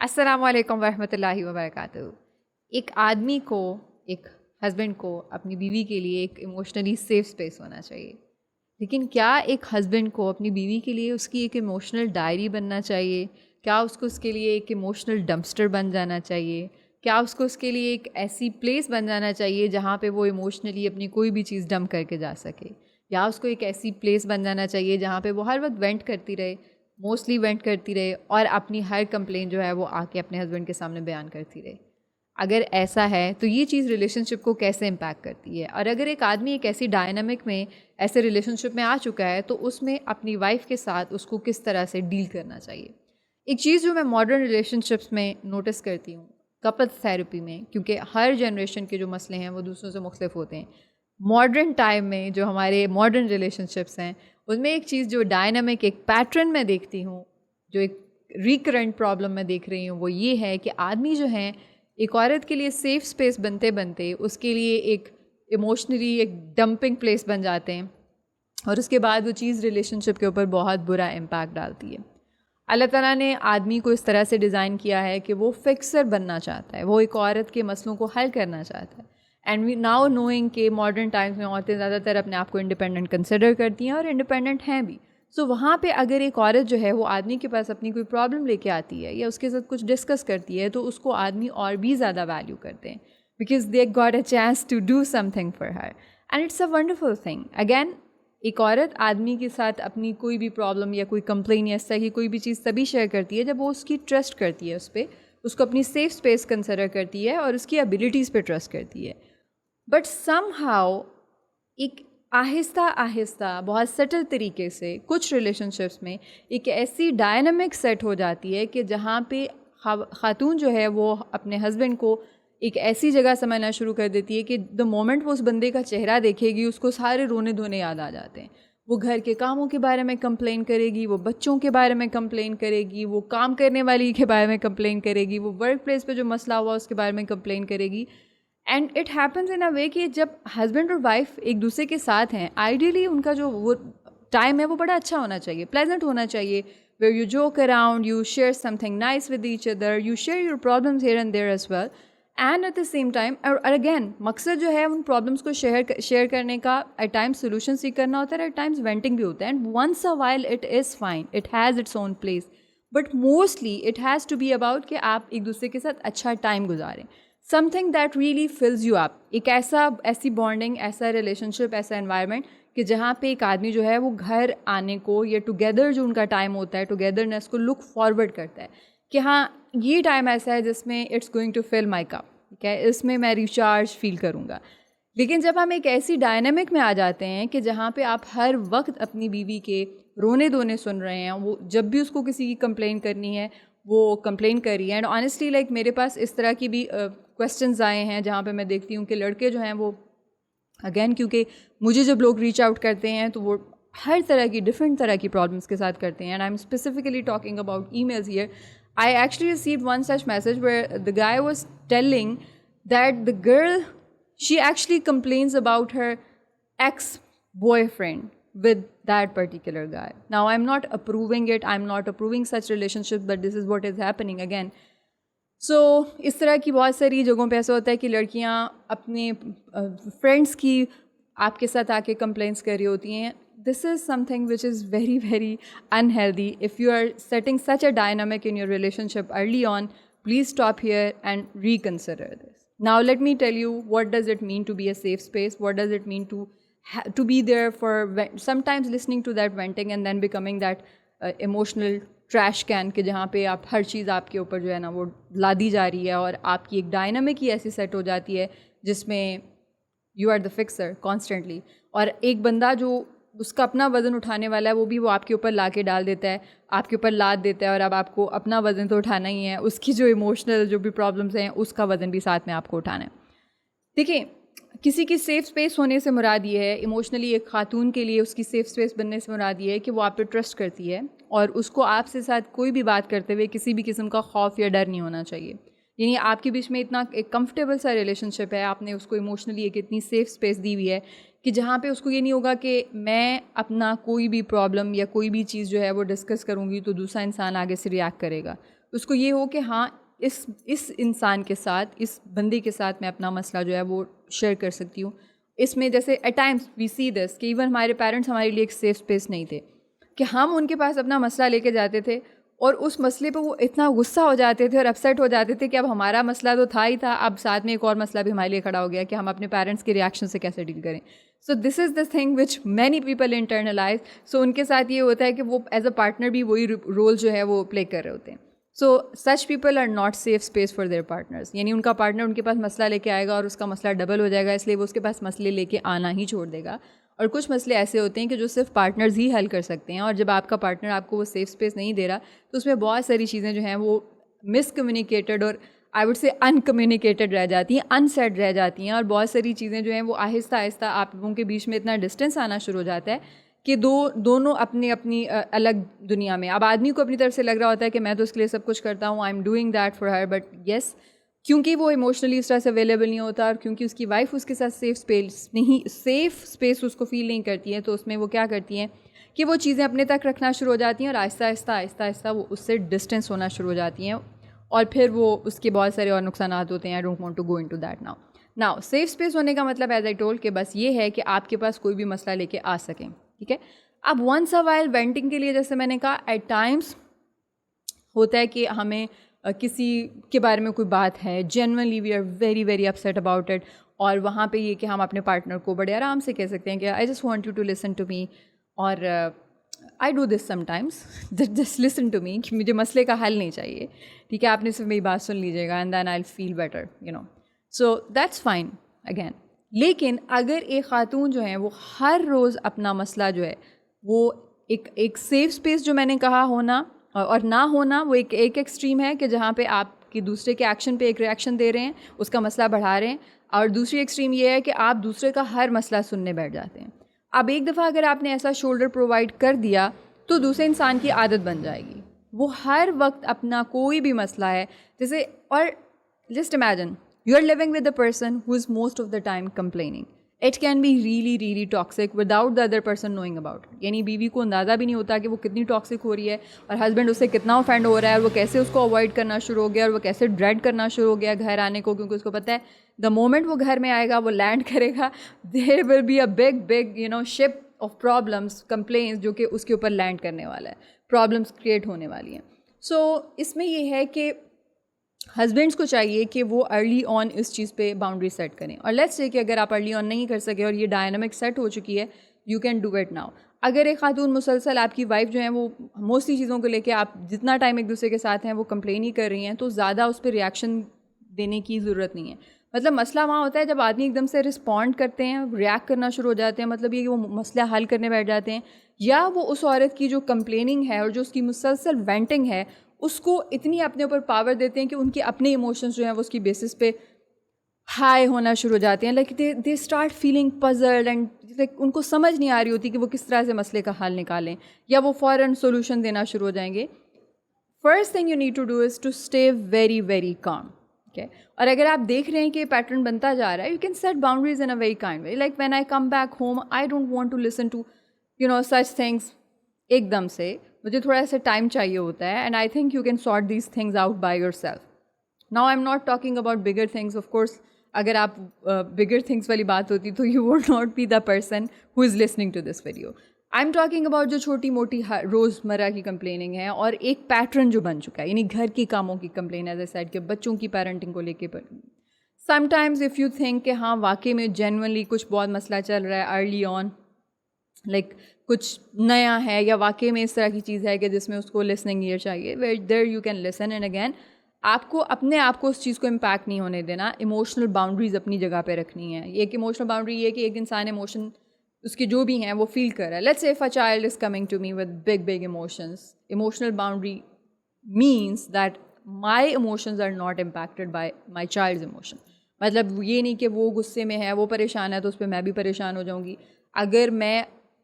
السلام علیکم ورحمۃ اللہ وبرکاتہ۔ ایک آدمی کو، ایک ہسبینڈ کو اپنی بیوی کے لیے ایک ایموشنلی سیف اسپیس ہونا چاہیے، لیکن کیا ایک ہسبینڈ کو اپنی بیوی کے لیے اس کی ایک ایموشنل ڈائری بننا چاہیے؟ کیا اس کو اس کے لیے ایک ایموشنل ڈمپسٹر بن جانا چاہیے؟ کیا اس کو اس کے لیے ایک ایسی پلیس بن جانا چاہیے جہاں پہ وہ ایموشنلی اپنی کوئی بھی چیز ڈمپ کر کے جا سکے؟ یا اس کو ایک ایسی پلیس بن جانا چاہیے جہاں پہ وہ ہر وقت وینٹ کرتی رہے، موسٹلی وینٹ کرتی رہے، اور اپنی ہر کمپلین جو ہے وہ آ کے اپنے ہسبینڈ کے سامنے بیان کرتی رہے؟ اگر ایسا ہے تو یہ چیز ریلیشن شپ کو کیسے امپیکٹ کرتی ہے؟ اور اگر ایک آدمی ایک ایسی ڈائنامک میں، ایسے ریلیشن شپ میں آ چکا ہے تو اس میں اپنی وائف کے ساتھ اس کو کس طرح سے ڈیل کرنا چاہیے؟ ایک چیز جو میں ماڈرن ریلیشن شپس میں نوٹس کرتی ہوں، کپلز تھیراپی میں، کیونکہ ہر جنریشن کے جو مسئلے ہیں وہ دوسروں سے مختلف ہوتے ہیں، ماڈرن ٹائم میں جو ہمارے ماڈرن ریلیشن شپس ہیں ان میں ایک چیز جو ڈائنامک ایک پیٹرن میں دیکھتی ہوں، جو ایک ریکرنٹ پرابلم میں دیکھ رہی ہوں، وہ یہ ہے کہ آدمی جو ہیں ایک عورت کے لیے سیف اسپیس بنتے بنتے اس کے لیے ایک ایموشنلی ایک ڈمپنگ پلیس بن جاتے ہیں، اور اس کے بعد وہ چیز ریلیشن شپ کے اوپر بہت برا امپیکٹ ڈالتی ہے۔ اللہ تعالیٰ نے آدمی کو اس طرح سے ڈیزائن کیا ہے کہ وہ فکسر بننا چاہتا ہے، وہ ایک عورت کے مسئلوں کو حل کرنا چاہتا ہے۔ اینڈ وی ناؤ نوئنگ کہ ماڈرن ٹائمس میں عورتیں زیادہ تر اپنے آپ کو انڈیپینڈنٹ کنسیڈر کرتی ہیں اور انڈیپینڈنٹ ہیں بھی۔ سو وہاں پہ اگر ایک عورت جو ہے وہ آدمی کے پاس اپنی کوئی پرابلم لے کے آتی ہے یا اس کے ساتھ کچھ ڈسکس کرتی ہے تو اس کو آدمی اور بھی زیادہ ویلیو کرتے ہیں، because they got a chance to do something for her, and it's a wonderful thing. Again, ایک عورت آدمی کے ساتھ اپنی کوئی بھی پرابلم یا کوئی کمپلین یا اس طرح کی کوئی بھی چیز تبھی شیئر کرتی ہے جب وہ اس کی ٹرسٹ کرتی ہے، اس پہ اس کو اپنی سیف اسپیس کنسیڈر کرتی ہے اور اس کی ابیلٹیز پہ ٹرسٹ کرتی ہے۔ بٹ سم ہاؤ ایک آہستہ آہستہ بہت سٹل طریقے سے کچھ ریلیشن شپس میں ایک ایسی ڈائنامک سیٹ ہو جاتی ہے کہ جہاں پہ خاتون جو ہے وہ اپنے ہسبینڈ کو ایک ایسی جگہ سمجھنا شروع کر دیتی ہے کہ دا مومنٹ وہ اس بندے کا چہرہ دیکھے گی اس کو سارے رونے دھونے یاد آ جاتے ہیں۔ وہ گھر کے کاموں کے بارے میں کمپلین کرے گی، وہ بچوں کے بارے میں کمپلین کرے گی، وہ کام کرنے والی کے بارے میں کمپلین کرے گی، وہ ورک پلیس پہ جو مسئلہ ہوا اس کے بارے میں کمپلین کرے گی۔ اینڈ اٹ ہیپنز ان اے وے کہ جب ہسبینڈ اور وائف ایک دوسرے کے ساتھ ہیں، آئیڈیلی ان کا جو وہ ٹائم ہے وہ بڑا اچھا ہونا چاہیے، پلیزنٹ ہونا چاہیے، where you joke around, you share something nice with each other, you share your problems here and there as well. And at the same time, اور اگین مقصد جو ہے ان پرابلمس کو شیئر کرنے کا ایٹ ٹائمس سولوشن سیک کرنا ہوتا ہے، ایٹ ٹائمس وینٹنگ بھی ہوتا ہے، and once a while it is fine, it has its own place, but mostly it has to be about کہ آپ ایک دوسرے کے ساتھ اچھا ٹائم گزاریں، something that really fills you up, ایک ایسی بانڈنگ، ایسا ریلیشن شپ، ایسا انوائرمنٹ کہ جہاں پہ ایک آدمی جو ہے وہ گھر آنے کو یا ٹوگیدر جو ان کا ٹائم ہوتا ہے، ٹوگیدرنیس کو لک فارورڈ کرتا ہے کہ ہاں یہ ٹائم ایسا ہے جس میں it's going to fill my cup, ٹھیک ہے، اس میں میں ریچارج فیل کروں گا۔ لیکن جب ہم ایک ایسی ڈائنامک میں آ جاتے ہیں کہ جہاں پہ آپ ہر وقت اپنی بیوی کے رونے دھونے سن رہے ہیں، وہ جب بھی اس کو کسی کی کمپلین کرنی ہے وہ کمپلین کر رہی ہے، اینڈ آنیسٹلی لائک میرے پاس اس طرح کی بھی کویسچنز آئے ہیں جہاں پہ میں دیکھتی ہوں کہ لڑکے جو ہیں وہ اگین، کیونکہ مجھے جب لوگ ریچ آؤٹ کرتے ہیں تو وہ ہر طرح کی ڈفرینٹ طرح کی پرابلمس کے ساتھ کرتے ہیں، and I am specifically talking about emails here. I actually received one such message where the guy was telling that the girl, she actually complains about her ex-boyfriend with that particular guy. Now, I'm not approving it. I'm not approving such relationships, but this is what is happening again. سو اس طرح کی بہت ساری جگہوں پہ ایسا ہوتا ہے کہ لڑکیاں اپنے فرینڈس کی آپ کے ساتھ آ کے کمپلینس کر رہی ہوتی ہیں۔ This is something which is very very unhealthy. If you are setting such a dynamic in your relationship early on, please stop here and reconsider this. Now let me tell you what does it mean to be a safe space, what does it mean to be there for sometimes listening to that venting and then becoming that emotional trash can کہ جہاں پہ آپ ہر چیز آپ کے اوپر جو ہے نا وہ لادی جا رہی ہے، اور آپ کی ایک ڈائنامک ہی ایسی سیٹ ہو جاتی ہے جس میں you are the fixer constantly, اور ایک بندہ جو اس کا اپنا وزن اٹھانے والا ہے وہ بھی وہ آپ کے اوپر لا کے ڈال دیتا ہے، آپ کے اوپر لاد دیتا ہے، اور اب آپ کو اپنا وزن تو اٹھانا ہی ہے، اس کی جو ایموشنل جو بھی پرابلمس ہیں اس کا وزن بھی ساتھ میں آپ کو اٹھانا ہے۔ دیکھیں، کسی کی سیف اسپیس ہونے سے مراد یہ ہے، ایموشنلی ایک خاتون کے لیے اس کی سیف اسپیس بننے سے مراد یہ ہے کہ وہ آپ پہ ٹرسٹ کرتی ہے اور اس کو آپ سے ساتھ کوئی بھی بات کرتے ہوئے کسی بھی قسم کا خوف یا ڈر نہیں ہونا چاہیے۔ یعنی آپ کے بیچ میں اتنا ایک کمفرٹیبل سا ریلیشن شپ ہے، آپ نے اس کو ایموشنلی ایک اتنی سیف اسپیس دی ہوئی ہے کہ جہاں پہ اس کو یہ نہیں ہوگا کہ میں اپنا کوئی بھی پرابلم یا کوئی بھی چیز جو ہے وہ ڈسکس کروں گی تو دوسرا انسان آگے سے ریئیکٹ کرے گا۔ اس کو یہ ہو کہ ہاں اس انسان کے ساتھ, اس بندے کے ساتھ میں اپنا مسئلہ جو ہے وہ شیئر کر سکتی ہوں. اس میں جیسے ایٹ ٹائمس وی سی دس کہ ایون ہمارے پیرنٹس ہمارے لیے ایک سیف اسپیس نہیں تھے, کہ ہم ان کے پاس اپنا مسئلہ لے کے جاتے تھے اور اس مسئلے پہ وہ اتنا غصہ ہو جاتے تھے اور اپسیٹ ہو جاتے تھے کہ اب ہمارا مسئلہ تو تھا ہی تھا, اب ساتھ میں ایک اور مسئلہ بھی ہمارے لیے کھڑا ہو گیا کہ ہم اپنے پیرنٹس کے ریئیکشن سے کیسے ڈیل کریں. So this is the thing which many people internalize. So ان کے ساتھ یہ ہوتا ہے کہ وہ ایز اے پارٹنر بھی وہی رول جو ہے وہ پلے کر رہے ہوتے ہیں. So such people are not safe space for their partners. یعنی ان کا پارٹنر ان کے پاس مسئلہ لے کے آئے گا اور اس کا مسئلہ ڈبل ہو جائے گا, اس لیے وہ اس کے پاس مسئلے لے کے آنا ہی چھوڑ دے گا. اور کچھ مسئلے ایسے ہوتے ہیں کہ جو صرف پارٹنرز ہی حل کر سکتے ہیں, اور جب آپ کا پارٹنر آپ کو وہ سیف اسپیس نہیں دے رہا تو اس میں بہت ساری چیزیں جو ہیں وہ مس کمیونیکیٹڈ اور I would say in communicated رہ جاتی ہیں, ان سیڈ رہ جاتی ہیں, اور بہت ساری چیزیں جو ہیں وہ آہستہ آہستہ آپ لوگوں کے بیچ میں اتنا ڈسٹینس آنا شروع ہو جاتا ہے کہ دونوں اپنی الگ دنیا میں. اب آدمی کو اپنی طرف سے لگ رہا ہوتا ہے کہ میں تو اس کے لیے سب کچھ کرتا ہوں, I am doing that for her, but yes کیونکہ وہ ایموشنلی اس طرح سے اویلیبل نہیں ہوتا اور کیونکہ اس کی وائف اس کے ساتھ سیف اسپیس اس کو فیل نہیں کرتی ہے, تو اس میں وہ کیا کرتی ہیں کہ وہ چیزیں اپنے تک رکھنا شروع ہو جاتی ہیں اور آہستہ آہستہ وہ اس سے ڈسٹینس ہونا شروع ہو جاتی ہیں, اور پھر وہ اس کے بہت سارے اور نقصانات ہوتے ہیں. I don't want to go into that now safe space ہونے کا مطلب ایز آئی ٹولڈ کہ بس یہ ہے کہ آپ کے پاس کوئی بھی مسئلہ لے کے آ سکیں, ٹھیک ہے. اب ونس اے وائل وینٹنگ کے لیے جیسے میں نے کہا ایٹ ٹائمس ہوتا ہے کہ ہمیں کسی کے بارے میں کوئی بات ہے, genuinely we are very very upset about it, اور وہاں پہ یہ کہ ہم اپنے پارٹنر کو بڑے آرام سے کہہ سکتے ہیں کہ I just want you to listen to me, اور I do this sometimes, just listen to me, کہ مجھے مسئلے کا حل نہیں چاہیے, ٹھیک ہے, آپ نے صرف میری بات سن لیجیے گا and then I feel better, you know. So that's fine again. لیکن اگر ایک خاتون جو ہیں وہ ہر روز اپنا مسئلہ جو ہے وہ ایک سیف اسپیس جو میں نے کہا ہونا اور نہ ہونا, وہ ایک ایکسٹریم ہے کہ جہاں پہ آپ کی دوسرے کے ایکشن پہ ایک ریئیکشن دے رہے ہیں, اس کا مسئلہ بڑھا رہے ہیں, اور دوسری ایکسٹریم یہ ہے کہ آپ دوسرے کا ہر مسئلہ سننے بیٹھ جاتے ہیں. اب ایک دفعہ اگر آپ نے ایسا شولڈر پرووائڈ کر دیا تو دوسرے انسان کی عادت بن جائے گی, وہ ہر وقت اپنا کوئی بھی مسئلہ ہے جیسے, اور just imagine you are living with a person who is most of the time complaining. It can be really toxic without the other person knowing about it. یعنی بیوی کو اندازہ بھی نہیں ہوتا کہ وہ کتنی ٹاکسک ہو رہی ہے اور ہسبینڈ اس سے کتنا اوفینڈ ہو رہا ہے, اور وہ کیسے اس کو اوائڈ کرنا شروع ہو گیا, اور وہ کیسے ڈریڈ کرنا شروع ہو گیا گھر آنے کو, کیونکہ اس کو پتہ ہے دا مومنٹ وہ گھر میں آئے گا, وہ لینڈ کرے گا, there will be a big you know ship of problems, complaints, جو کہ اس کے اوپر لینڈ کرنے والا ہے, پرابلمس کریٹ ہونے والی ہیں. سو اس میں یہ ہے کہ ہسبینڈس کو چاہیے کہ وہ ارلی آن اس چیز پہ باؤنڈری سیٹ کریں, اور لیٹس سے کہ اگر آپ ارلی آن نہیں کر سکے اور یہ ڈائنامک سیٹ ہو چکی ہے, you can do it now. اگر ایک خاتون مسلسل آپ کی وائف جو ہیں وہ موسٹلی چیزوں کو لے کے آپ جتنا ٹائم ایک دوسرے کے ساتھ ہیں وہ کمپلین ہی کر رہی ہیں, تو زیادہ اس پہ ریئیکشن دینے کی ضرورت نہیں ہے. مطلب مسئلہ وہاں ہوتا ہے جب آدمی ایک دم سے رسپونڈ کرتے ہیں, ریئیکٹ کرنا شروع ہو جاتے ہیں, مطلب یہ کہ وہ مسئلہ حل کرنے بیٹھ جاتے ہیں, یا وہ اس عورت کی جو کمپلیننگ ہے اور جو اس کی مسلسل وینٹنگ ہے اس کو اتنی اپنے اوپر پاور دیتے ہیں کہ ان کے اپنے ایموشنز جو ہیں وہ اس کی بیسس پہ ہائی ہونا شروع ہو جاتے ہیں. Like they start feeling puzzled and like ان کو سمجھ نہیں آ رہی ہوتی کہ وہ کس طرح سے مسئلے کا حل نکالیں, یا وہ فوراً سولوشن دینا شروع ہو جائیں گے. First thing you need to do is to stay very very calm. Okay, اور اگر آپ دیکھ رہے ہیں کہ پیٹرن بنتا جا رہا ہے, you can set boundaries in a very kind way. Like when I come back home I don't want to listen to you know such things ایک دم سے, مجھے تھوڑا سا ٹائم چاہیے ہوتا ہے, and I think you can sort these things out by yourself. Now I am not talking about bigger things, of course اگر آپ بگر تھنگس والی بات ہوتی تو you would not be the person who is listening to this video. I am talking about جو چھوٹی موٹی روزمرہ کی کمپلیننگ ہے, اور ایک پیٹرن جو بن چکا ہے, یعنی گھر کی کاموں کی کمپلین, ایز اے سیڈ کہ بچوں کی پیرنٹنگ کو لے کے. Some times if you think کہ ہاں واقعی میں جینوئنلی کچھ بہت مسئلہ چل رہا ہے ارلی آن, لائک کچھ نیا ہے, یا واقعی میں اس طرح کی چیز ہے کہ جس میں اس کو لسننگ ایئر چاہیے, where there you can listen. And again آپ کو اپنے آپ کو اس چیز کو امپیکٹ نہیں ہونے دینا, ایموشنل باؤنڈریز اپنی جگہ پہ رکھنی ہے. ایک ایموشنل باؤنڈری یہ ہے کہ ایک انسان ایموشن اس کے جو بھی ہیں وہ فیل کر رہا ہے. Let's say if a child is coming to me with big emotions, emotional boundary means that my emotions are not impacted by my child's emotion. مطلب یہ نہیں کہ وہ غصے میں ہے, وہ پریشان ہے تو اس پہ میں بھی پریشان ہو جاؤں گی. اگر میں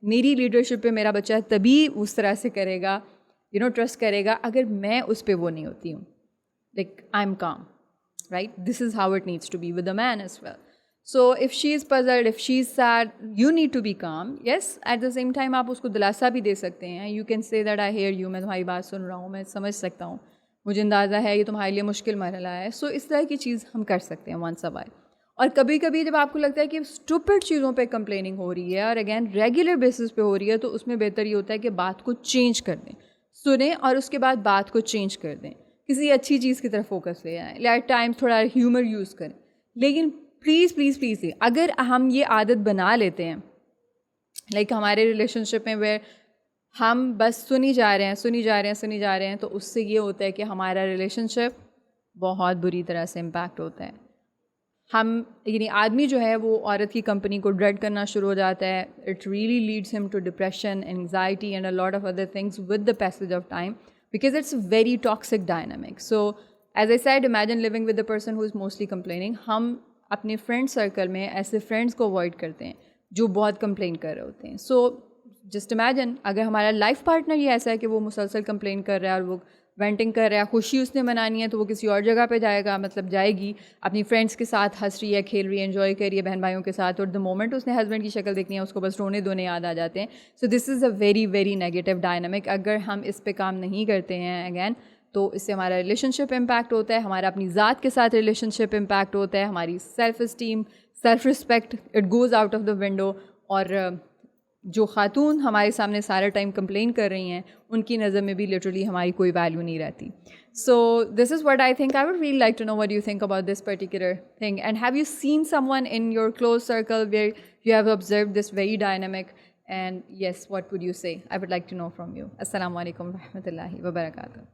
میری لیڈرشپ پہ میرا بچہ تبھی اس طرح سے کرے گا, یو نو ٹرسٹ کرے گا, اگر میں اس پہ وہ نہیں ہوتی ہوں. Like I am calm, right, this is how it needs to be with a man as well. So if she is puzzled, if she is sad, you need to be calm. Yes, at the same time آپ اس کو دلاسا بھی دے سکتے ہیں. You can say that I hear you, میں تمہاری بات سن رہا ہوں, میں سمجھ سکتا ہوں, مجھے اندازہ ہے یہ تمہارے لیے مشکل مرحلہ ہے. سو اس طرح کی چیز ہم کر سکتے ہیں ونس اے وائل. اور کبھی کبھی جب آپ کو لگتا ہے کہ اسٹوپڈ چیزوں پہ کمپلیننگ ہو رہی ہے اور اگین ریگولر بیسس پہ ہو رہی ہے, تو اس میں بہتر یہ ہوتا ہے کہ بات کو چینج کر دیں, سنیں اور اس کے بعد بات کو چینج کر دیں, کسی اچھی چیز کی طرف فوکس لے آئیں, لیٹ ٹائم تھوڑا ہیومر یوز کریں. لیکن پلیز پلیز پلیز اگر ہم یہ عادت بنا لیتے ہیں لائک ہمارے ریلیشن شپ میں ویر ہم بس سنی جا رہے ہیں, تو اس سے یہ ہوتا ہے کہ ہمارا ریلیشن شپ بہت بری طرح سے امپیکٹ ہوتا ہے. ہم یعنی آدمی جو ہے وہ عورت کی کمپنی کو ڈریڈ کرنا شروع ہو جاتا ہے. اٹ ریئلی لیڈس ہم to depression, anxiety and a lot of other things with the passage of time, because it's very toxic dynamic. So as I said, imagine living with a person who is mostly complaining. ہم اپنے friend circle میں ایسے friends کو avoid کرتے ہیں جو بہت complain کر رہے ہوتے ہیں. سو جسٹ امیجن اگر ہمارا لائف پارٹنر یہ ایسا ہے کہ وہ مسلسل کمپلین کر رہا ہے اور وہ وینٹنگ کر رہا ہے, خوشی اس نے منانی ہے تو وہ کسی اور جگہ پہ جائے گا, مطلب جائے گی اپنی فرینڈس کے ساتھ, ہنس رہی ہے, کھیل رہی ہے, انجوائے کر رہی ہے بہن بھائیوں کے ساتھ, اور دا مومنٹ اس نے ہسبینڈ کی شکل دیکھنی ہے اس کو بس رونے دھونے یاد آ جاتے ہیں. So this is a very very negative dynamic. اگر ہم اس پہ کام نہیں کرتے ہیں اگین, تو اس سے ہمارا ریلیشن شپ امپیکٹ ہوتا ہے, ہمارا اپنی ذات کے ساتھ ریلیشن شپ امپیکٹ ہوتا ہے, ہماری self esteem, self respect, it goes out of the window. اور جو خاتون ہمارے سامنے سارا ٹائم کمپلین کر رہی ہیں ان کی نظر میں بھی لٹرلی ہماری کوئی ویلیو نہیں رہتی. So this is what I think. I would really like to know what you think about this particular thing, and have you seen someone in your close circle where you have observed this very dynamic, and yes, what would you say? I would like to know from you. السلام علیکم و رحمۃ اللہ وبرکاتہ.